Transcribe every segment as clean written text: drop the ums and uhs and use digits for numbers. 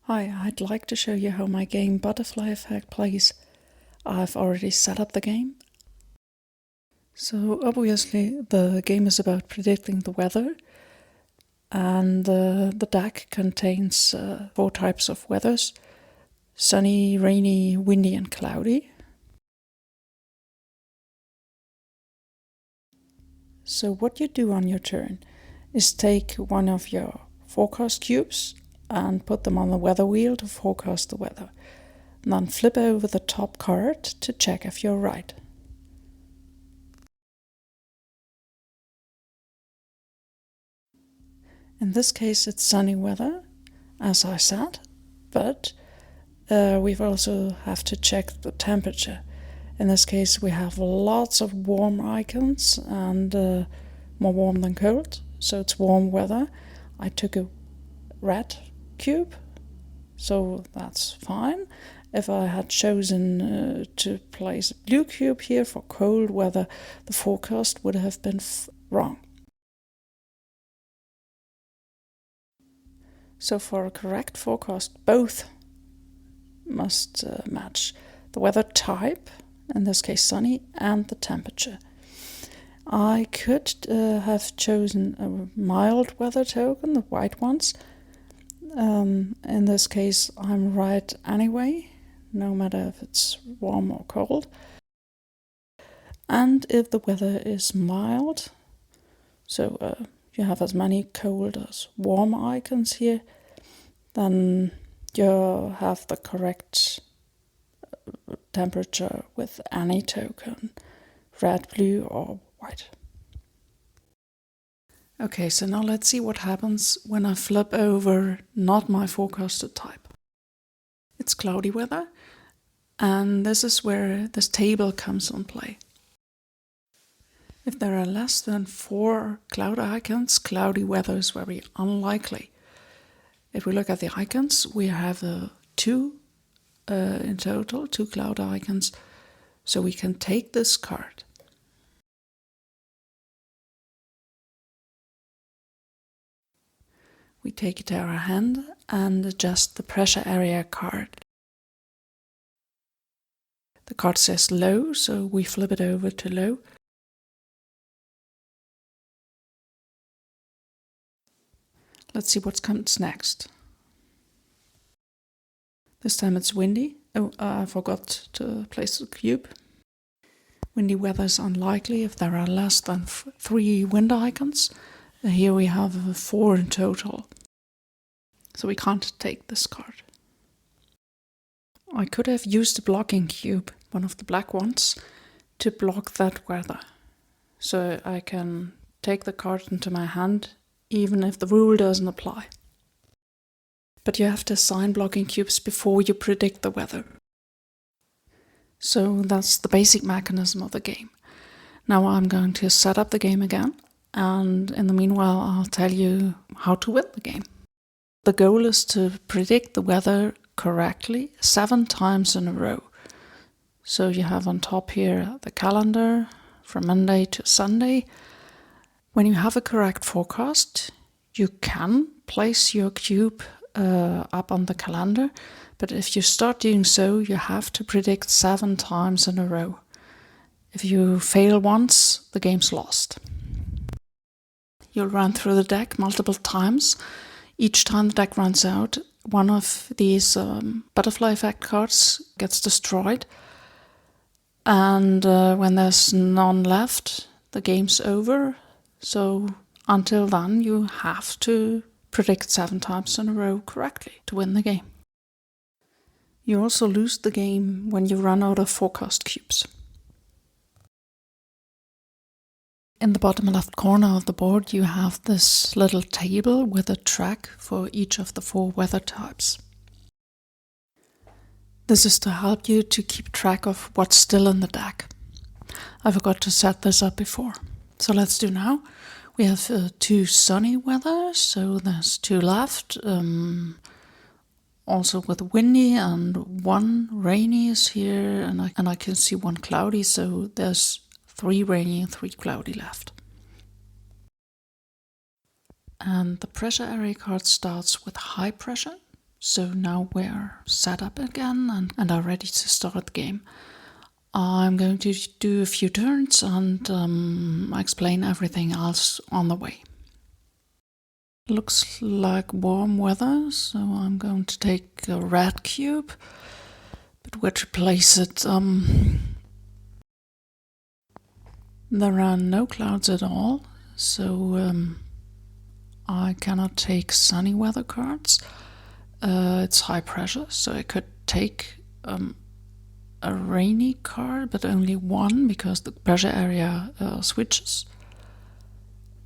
Hi, I'd like to show you how my game Butterfly Effect plays. I've already set up the game. So obviously the game is about predicting the weather, and the deck contains 4 types of weathers: sunny, rainy, windy and cloudy. So what you do on your turn is take one of your forecast cubes and put them on the weather wheel to forecast the weather. And then flip over the top card to check if you're right. In this case it's sunny weather, as I said, but we've also have to check the temperature. In this case we have lots of warm icons and more warm than cold, so it's warm weather. I took a red cube, so that's fine. If I had chosen to place a blue cube here for cold weather, the forecast would have been wrong. So for a correct forecast, both must match: the weather type, in this case sunny, and the temperature. I could have chosen a mild weather token, the white ones. In this case I'm right anyway, no matter if it's warm or cold. And if the weather is mild, so you have as many cold as warm icons here, then you have the correct temperature with any token, red, blue or white. Okay, so now let's see what happens when I flip over not my forecasted type. It's cloudy weather, and this is where this table comes on play. If there are less than 4 cloud icons, cloudy weather is very unlikely. If we look at the icons, we have 2 in total, 2 cloud icons, so we can take this card. We take it to our hand and adjust the pressure area card. The card says low, so we flip it over to low. Let's see what comes next. This time it's windy. Oh, I forgot to place the cube. Windy weather is unlikely if there are less than 3 wind icons. Here we have 4 in total, so we can't take this card. I could have used a blocking cube, one of the black ones, to block that weather, so I can take the card into my hand even if the rule doesn't apply. But you have to assign blocking cubes before you predict the weather. So that's the basic mechanism of the game. Now I'm going to set up the game again, and in the meanwhile I'll tell you how to win the game. The goal is to predict the weather correctly 7 times in a row. So you have on top here the calendar from Monday to Sunday. When you have a correct forecast, you can place your cube up on the calendar, but if you start doing so, you have to predict 7 times in a row. If you fail once, the game's lost. You'll run through the deck multiple times. Each time the deck runs out, one of these butterfly effect cards gets destroyed, and when there's none left, the game's over. So until then you have to predict 7 times in a row correctly to win the game. You also lose the game when you run out of forecast cubes. In the bottom left corner of the board you have this little table with a track for each of the 4 weather types. This is to help you to keep track of what's still in the deck. I forgot to set this up before, so let's do now. We have 2 sunny weather, so there's 2 left, also with windy, and 1 rainy is here, and I can see 1 cloudy, so there's 3 rainy and 3 cloudy left. And the pressure area card starts with high pressure, So now we're set up again and are ready to start the game. I'm going to do a few turns and explain everything else on the way. Looks like warm weather, so I'm going to take a red cube, but where to place it? There are no clouds at all, so I cannot take sunny weather cards. It's high pressure, so I could take a rainy card, but only one because the pressure area switches.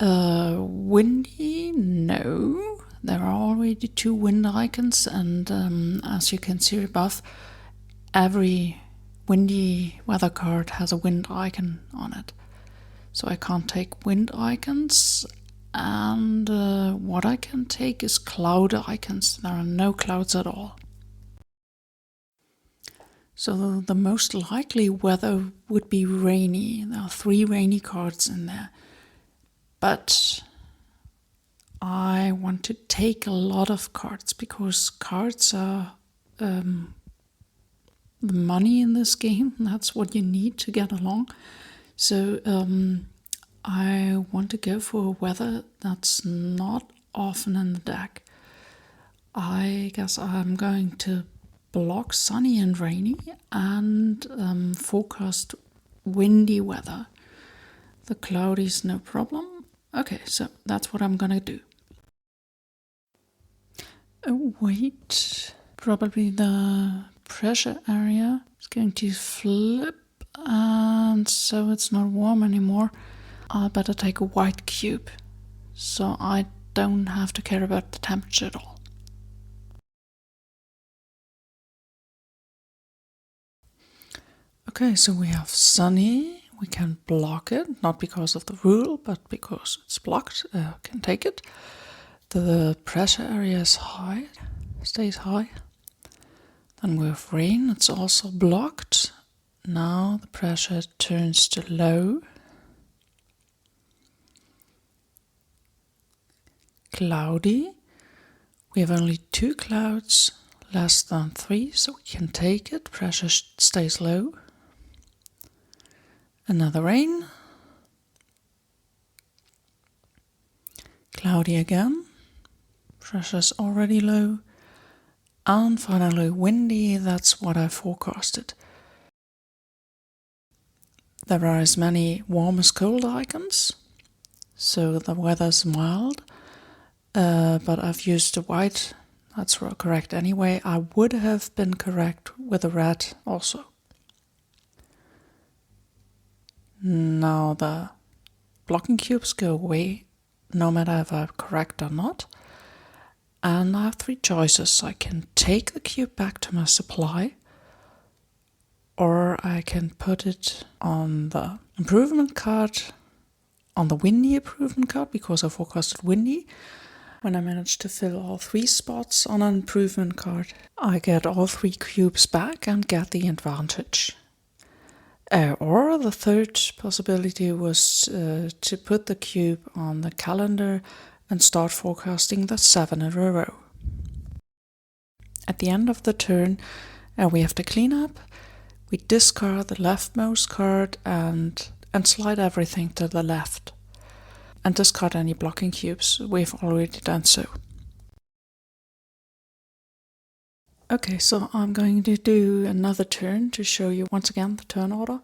Windy, no. There are already 2 wind icons, and as you can see above, every windy weather card has a wind icon on it. So I can't take wind icons, and what I can take is cloud icons. There are no clouds at all. So the most likely weather would be rainy. There are 3 rainy cards in there. But I want to take a lot of cards because cards are the money in this game. That's what you need to get along. So I want to go for a weather that's not often in the deck. I guess I'm going to block sunny and rainy and forecast windy weather. The cloudy is no problem. Okay, so that's what I'm gonna do. Oh wait, probably the pressure area is going to flip, and so it's not warm anymore. I better take a white cube, so I don't have to care about the temperature at all. Okay, so we have sunny. We can block it, not because of the rule, but because it's blocked. Can take it. The pressure area is high, stays high. Then we have rain, it's also blocked. Now the pressure turns to low. Cloudy. We have only 2 clouds, less than 3, so we can take it. Pressure stays low. Another rain. Cloudy again. Pressure's already low. And finally windy, that's what I forecasted. There are as many warm as cold icons, so the weather's mild. But I've used the white, that's correct anyway. I would have been correct with the red also. Now the blocking cubes go away, no matter if I'm correct or not. And I have 3 choices. I can take the cube back to my supply, or I can put it on the improvement card, on the windy improvement card, because I forecasted windy. When I manage to fill all 3 spots on an improvement card, I get all 3 cubes back and get the advantage. Or the third possibility was to put the cube on the calendar and start forecasting the 7 in a row. At the end of the turn, we have to clean up. We discard the leftmost card and slide everything to the left. And discard any blocking cubes. We've already done so. Okay, so I'm going to do another turn to show you once again the turn order.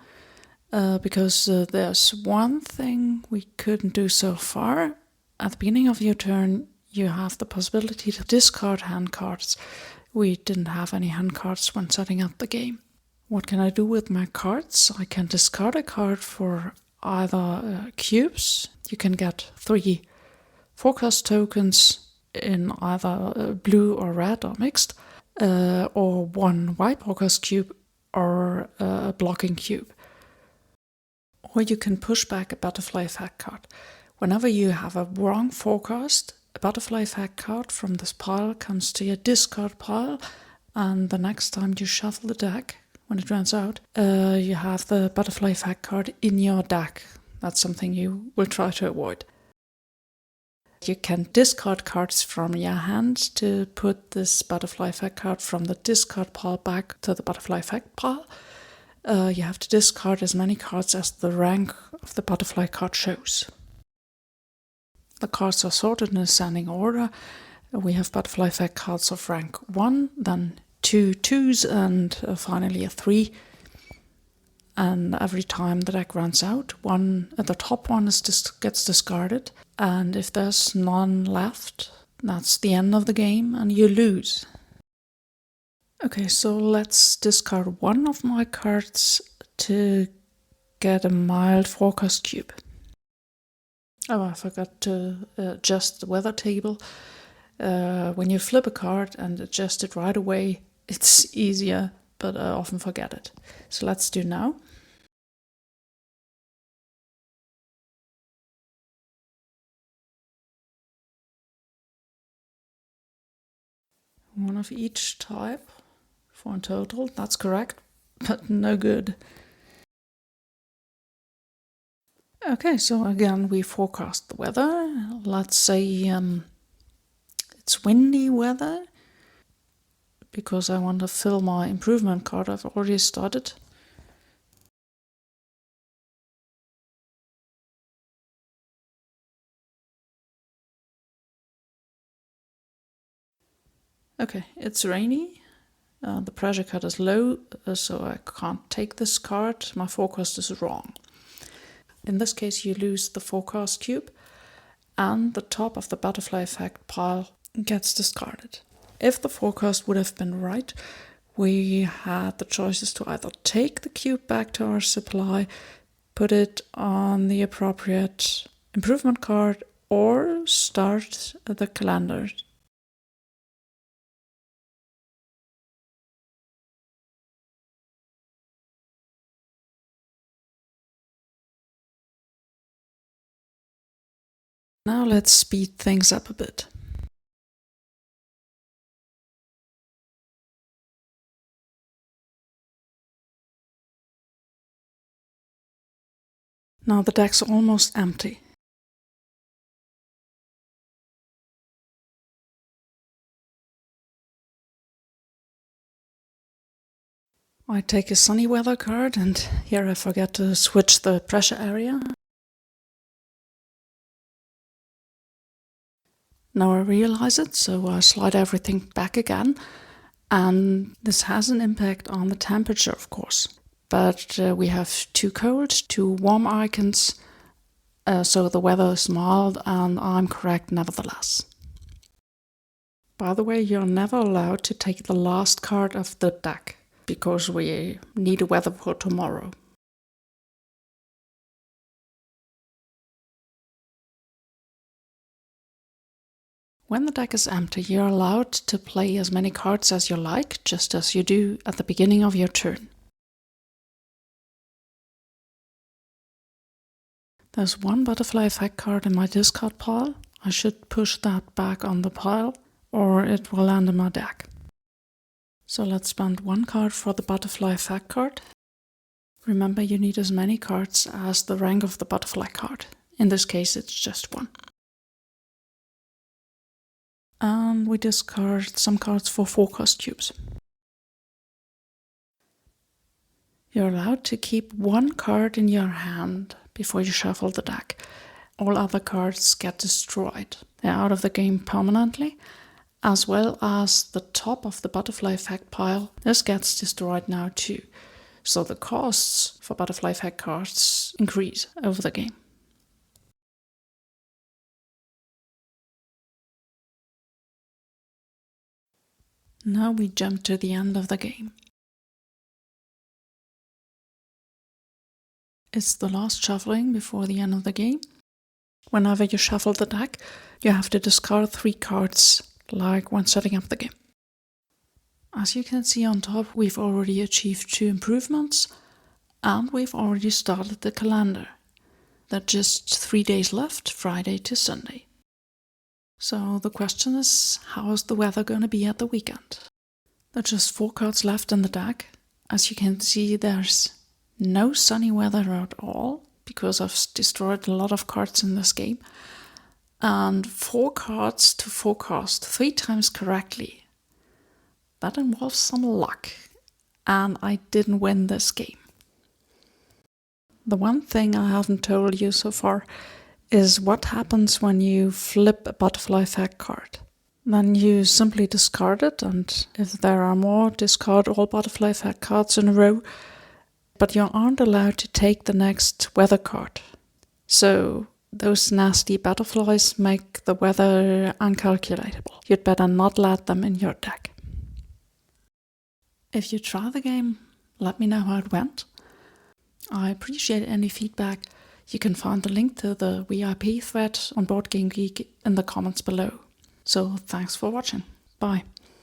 Because there's one thing we couldn't do so far. At the beginning of your turn, you have the possibility to discard hand cards. We didn't have any hand cards when setting up the game. What can I do with my cards? I can discard a card for either cubes. You can get 3 forecast tokens in either blue or red or mixed, or 1 white forecast cube or a blocking cube. Or you can push back a butterfly effect card. Whenever you have a wrong forecast, a butterfly effect card from this pile comes to your discard pile, and the next time you shuffle the deck, when it runs out, you have the butterfly effect card in your deck. That's something you will try to avoid. You can discard cards from your hand to put this butterfly effect card from the discard pile back to the butterfly effect pile. You have to discard as many cards as the rank of the butterfly card shows. The cards are sorted in ascending order. We have butterfly effect cards of rank 1, then 2 2s, and finally a 3. And every time the deck runs out, the top one gets discarded. And if there's none left, that's the end of the game and you lose. Okay, so let's discard one of my cards to get a mild forecast cube. Oh, I forgot to adjust the weather table. When you flip a card and adjust it right away, it's easier, but I often forget it. So let's do now. One of each type for a total, that's correct, but no good. Okay, so again we forecast the weather. Let's say it's windy weather, because I want to fill my improvement card. I've already started. Okay, it's rainy. The pressure cut is low, so I can't take this card. My forecast is wrong. In this case, you lose the forecast cube, and the top of the butterfly effect pile gets discarded. If the forecast would have been right, we had the choices to either take the cube back to our supply, put it on the appropriate improvement card, or start the calendar. Now let's speed things up a bit. Now the deck's almost empty. I take a sunny weather card, and here I forget to switch the pressure area. Now I realize it, so I slide everything back again, and this has an impact on the temperature, of course. But we have 2 cold, 2 warm icons, so the weather is mild, and I'm correct nevertheless. By the way, you're never allowed to take the last card of the deck, because we need a weather for tomorrow. When the deck is empty, you're allowed to play as many cards as you like, just as you do at the beginning of your turn. There's 1 butterfly effect card in my discard pile. I should push that back on the pile, or it will land in my deck. So let's spend 1 card for the butterfly effect card. Remember, you need as many cards as the rank of the butterfly card. In this case, it's just 1. And we discard some cards for forecast cubes. You're allowed to keep 1 card in your hand before you shuffle the deck. All other cards get destroyed. They're out of the game permanently, as well as the top of the butterfly effect pile. This gets destroyed now too. So the costs for butterfly effect cards increase over the game. Now we jump to the end of the game. It's the last shuffling before the end of the game. Whenever you shuffle the deck, you have to discard 3 cards, like when setting up the game. As you can see on top, we've already achieved 2 improvements, and we've already started the calendar. There are just 3 days left, Friday to Sunday. So the question is, how is the weather going to be at the weekend? There are just 4 cards left in the deck. As you can see, there's no sunny weather at all, because I've destroyed a lot of cards in this game. and 4 cards to forecast 3 times correctly. That involves some luck, and I didn't win this game. The one thing I haven't told you so far is what happens when you flip a butterfly effect card. Then you simply discard it, and if there are more, discard all butterfly effect cards in a row, but you aren't allowed to take the next weather card. So those nasty butterflies make the weather uncalculatable. You'd better not let them in your deck. If you try the game, let me know how it went. I appreciate any feedback. You can find the link to the VIP thread on BoardGameGeek in the comments below. So thanks for watching. Bye.